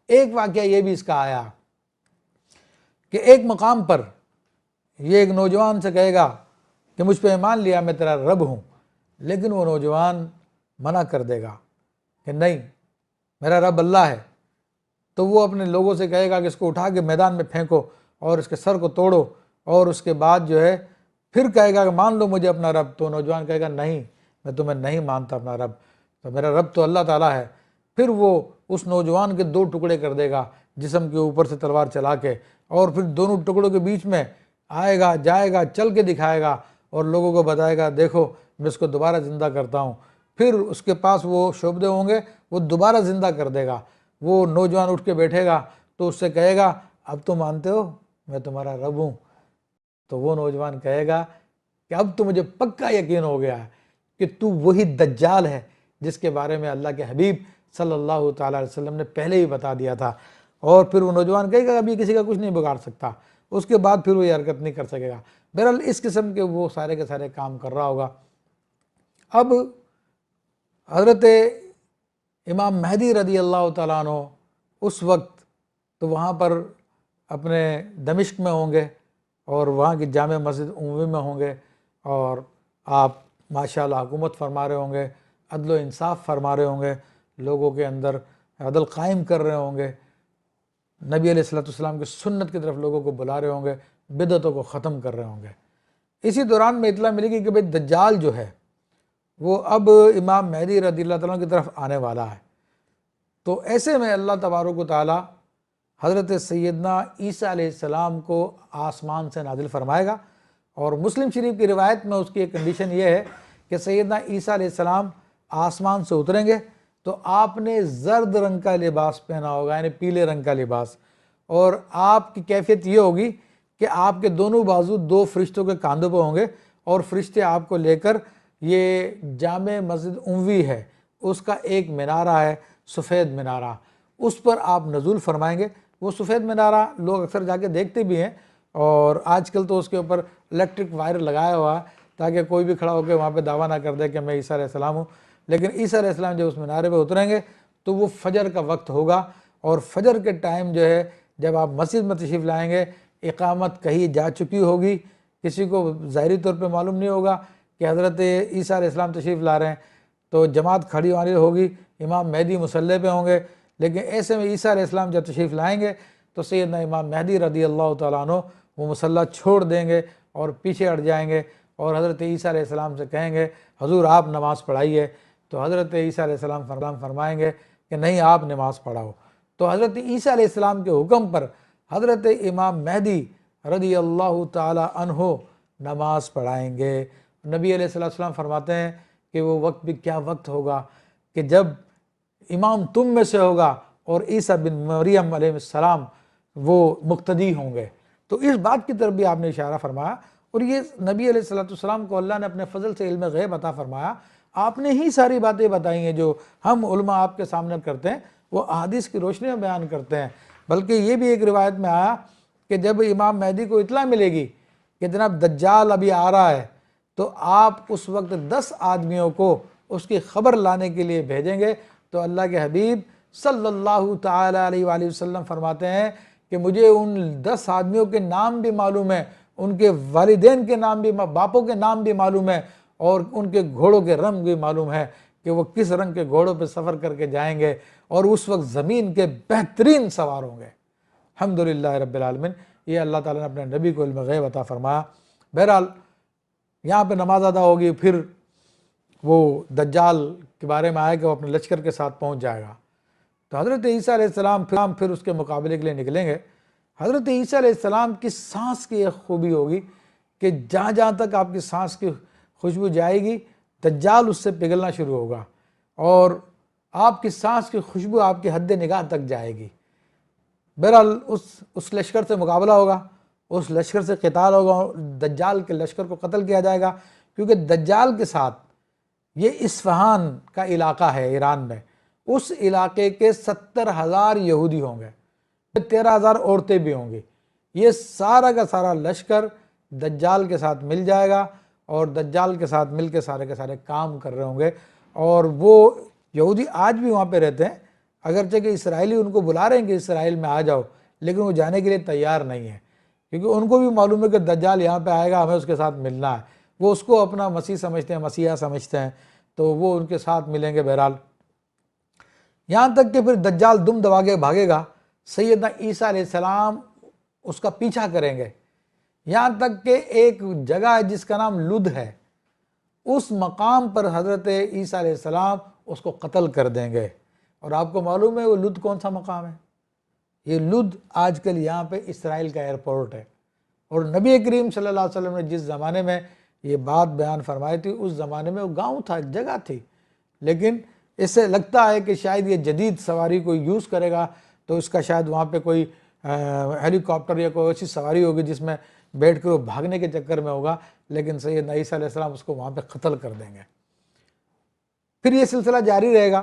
ایک واقعہ یہ بھی اس کا آیا کہ ایک مقام پر یہ ایک نوجوان سے کہے گا کہ مجھ پہ ایمان لیا میں تیرا رب ہوں، لیکن وہ نوجوان منع کر دے گا کہ نہیں میرا رب اللہ ہے، تو وہ اپنے لوگوں سے کہے گا کہ اس کو اٹھا کے میدان میں پھینکو اور اس کے سر کو توڑو، اور اس کے بعد جو ہے پھر کہے گا کہ مان لو مجھے اپنا رب، تو نوجوان کہے گا نہیں میں تمہیں نہیں مانتا اپنا رب، تو میرا رب تو اللہ تعالیٰ ہے۔ پھر وہ اس نوجوان کے 2 ٹکڑے کر دے گا جسم کے اوپر سے تلوار چلا کے، اور پھر دونوں ٹکڑوں کے بیچ میں آئے گا، جائے گا، چل کے دکھائے گا اور لوگوں کو بتائے گا دیکھو میں اس کو دوبارہ زندہ کرتا ہوں۔ پھر اس کے پاس وہ شعبدے ہوں گے، وہ دوبارہ زندہ کر دے گا۔ وہ نوجوان اٹھ کے بیٹھے گا تو اس سے کہے گا اب تو مانتے ہو میں تمہارا رب ہوں؟ تو وہ نوجوان کہے گا کہ اب تو مجھے پکا یقین ہو گیا ہے کہ تو وہی دجال ہے جس کے بارے میں اللہ کے حبیب صلی اللہ تعالیٰ علیہ وسلم نے پہلے ہی بتا دیا تھا۔ اور پھر وہ نوجوان کہے گا اب یہ کسی کا کچھ نہیں بگاڑ سکتا، اس کے بعد پھر وہ یہ حرکت نہیں کر سکے گا۔ بہرحال اس قسم کے وہ سارے کے سارے کام کر رہا ہوگا۔ اب حضرت امام مہدی رضی اللہ تعالیٰ عنہ اس وقت تو وہاں پر اپنے دمشق میں ہوں گے اور وہاں کی جامع مسجد اموی میں ہوں گے، اور آپ ماشاءاللہ حکومت فرما رہے ہوں گے، عدل و انصاف فرما رہے ہوں گے، لوگوں کے اندر عدل قائم کر رہے ہوں گے، نبی علیہ الصلوۃ والسلام کی سنت کی طرف لوگوں کو بلا رہے ہوں گے، بدعتوں کو ختم کر رہے ہوں گے۔ اسی دوران میں اطلاع ملے گی کہ بھئی دجال جو ہے وہ اب امام مہدی رضی اللہ تعالیٰ کی طرف آنے والا ہے۔ تو ایسے میں اللہ تبارک و تعالیٰ حضرت سیدنا عیسیٰ علیہ السلام کو آسمان سے نازل فرمائے گا، اور مسلم شریف کی روایت میں اس کی ایک کنڈیشن یہ ہے کہ سیدنا عیسیٰ علیہ السلام آسمان سے اتریں گے تو آپ نے زرد رنگ کا لباس پہنا ہوگا، یعنی پیلے رنگ کا لباس، اور آپ کی کیفیت یہ ہوگی کہ آپ کے دونوں بازو 2 فرشتوں کے کاندھوں پہ ہوں گے، اور فرشتے آپ کو لے کر یہ جامع مسجد اموی ہے اس کا ایک منارہ ہے، سفید منارہ، اس پر آپ نزول فرمائیں گے۔ وہ سفید منارہ لوگ اکثر جا کے دیکھتے بھی ہیں، اور آج کل تو اس کے اوپر الیکٹرک وائر لگایا ہوا ہے تاکہ کوئی بھی کھڑا ہو کے وہاں پہ دعویٰ نہ کر دے کہ میں عیسیٰ علیہ السلام ہوں۔ لیکن عیسیٰ علیہ السلام جب اس منارے پہ اتریں گے تو وہ فجر کا وقت ہوگا، اور فجر کے ٹائم جو ہے جب آپ مسجد میں تشریف لائیں گے اقامت کہیں جا چکی ہوگی، کسی کو ظاہری طور پہ معلوم نہیں ہوگا کہ حضرت عیسیٰ علیہ السلام تشریف لا رہے ہیں، تو جماعت کھڑی والی ہوگی، امام مہدی مصلی پہ ہوں گے۔ لیکن ایسے میں عیسیٰ علیہ السلام جب تشریف لائیں گے تو سیدنا امام مہدی رضی اللہ تعالیٰ عنہ وہ مصلی چھوڑ دیں گے اور پیچھے ہٹ جائیں گے، اور حضرت عیسیٰ علیہ السلام سے کہیں گے حضور آپ نماز پڑھائیے، تو حضرت عیسیٰ علیہ السلام فرمائیں گے کہ نہیں آپ نماز پڑھاؤ۔ تو حضرت عیسیٰ علیہ السلام کے حکم پر حضرت امام مہدی رضی اللہ تعالیٰ عنہ نماز پڑھائیں گے۔ نبی علیہ السلام فرماتے ہیں کہ وہ وقت بھی کیا وقت ہوگا کہ جب امام تم میں سے ہوگا اور عیسیٰ بن مریم علیہ السلام وہ مقتدی ہوں گے۔ تو اس بات کی طرف بھی آپ نے اشارہ فرمایا، اور یہ نبی علیہ السلام کو اللہ نے اپنے فضل سے علم غیب عطا فرمایا، آپ نے ہی ساری باتیں بتائی ہیں جو ہم علماء آپ کے سامنے کرتے ہیں، وہ احادیث کی روشنی میں بیان کرتے ہیں۔ بلکہ یہ بھی ایک روایت میں آیا کہ جب امام مہدی کو اطلاع ملے گی کہ جناب دجال ابھی آ رہا ہے، تو آپ اس وقت 10 آدمیوں کو اس کی خبر لانے کے لیے بھیجیں گے۔ تو اللہ کے حبیب صلی اللہ تعالیٰ علیہ وآلہ وسلم فرماتے ہیں کہ مجھے ان 10 آدمیوں کے نام بھی معلوم ہے، ان کے والدین کے نام بھی، باپوں کے نام بھی معلوم ہے، اور ان کے گھوڑوں کے رنگ بھی معلوم ہے کہ وہ کس رنگ کے گھوڑوں پہ سفر کر کے جائیں گے، اور اس وقت زمین کے بہترین سوار ہوں گے۔ الحمدللہ رب العالمین، یہ اللہ تعالیٰ نے اپنے نبی کو علم غیب عطا فرمایا۔ بہرحال یہاں پہ نماز ادا ہوگی، پھر وہ دجال کے بارے میں آئے کہ وہ اپنے لشکر کے ساتھ پہنچ جائے گا۔ تو حضرت عیسیٰ علیہ السلام پھر اس کے مقابلے کے لیے نکلیں گے۔ حضرت عیسیٰ علیہ السلام کی سانس کی ایک خوبی ہوگی کہ جہاں جہاں تک آپ کی سانس کی خوشبو جائے گی دجال اس سے پگھلنا شروع ہوگا، اور آپ کی سانس کی خوشبو آپ کی حد نگاہ تک جائے گی۔ بہرحال اس لشکر سے مقابلہ ہوگا، اس لشکر سے قتال ہوگا، دجال کے لشکر کو قتل کیا جائے گا، کیونکہ دجال کے ساتھ یہ اصفہان کا علاقہ ہے ایران میں، اس علاقے کے 70,000 یہودی ہوں گے، 13,000 عورتیں بھی ہوں گی۔ یہ سارا کا سارا لشکر دجال کے ساتھ مل جائے گا، اور دجال کے ساتھ مل کے سارے کام کر رہے ہوں گے۔ اور وہ یہودی آج بھی وہاں پہ رہتے ہیں، اگرچہ کہ اسرائیلی ان کو بلا رہے ہیں کہ اسرائیل میں آ جاؤ، لیکن وہ جانے کے لیے تیار نہیں ہیں، کیونکہ ان کو بھی معلوم ہے کہ دجال یہاں پہ آئے گا، ہمیں اس کے ساتھ ملنا ہے۔ وہ اس کو اپنا مسیح سمجھتے ہیں، مسیحا سمجھتے ہیں، تو وہ ان کے ساتھ ملیں گے بہرحال۔ یہاں تک کہ پھر دجال دم دبا کے بھاگے گا، سیدنا عیسیٰ علیہ السلام اس کا پیچھا کریں گے، یہاں تک کہ ایک جگہ ہے جس کا نام لد ہے، اس مقام پر حضرت عیسیٰ علیہ السلام اس کو قتل کر دیں گے۔ اور آپ کو معلوم ہے وہ لد کون سا مقام ہے؟ یہ لد آج کل یہاں پہ اسرائیل کا ایئرپورٹ ہے۔ اور نبی کریم صلی اللہ علیہ وسلم نے جس زمانے میں یہ بات بیان فرمائی تھی، اس زمانے میں وہ گاؤں تھا، جگہ تھی، لیکن اس سے لگتا ہے کہ شاید یہ جدید سواری کوئی یوز کرے گا تو اس کا شاید وہاں پہ کوئی ہیلی کاپٹر یا کوئی ایسی سواری ہوگی جس میں بیٹھ کے وہ بھاگنے کے چکر میں ہوگا، لیکن سیدنا عیسیٰ علیہ السلام اس کو وہاں پہ قتل کر دیں گے۔ پھر یہ سلسلہ جاری رہے گا،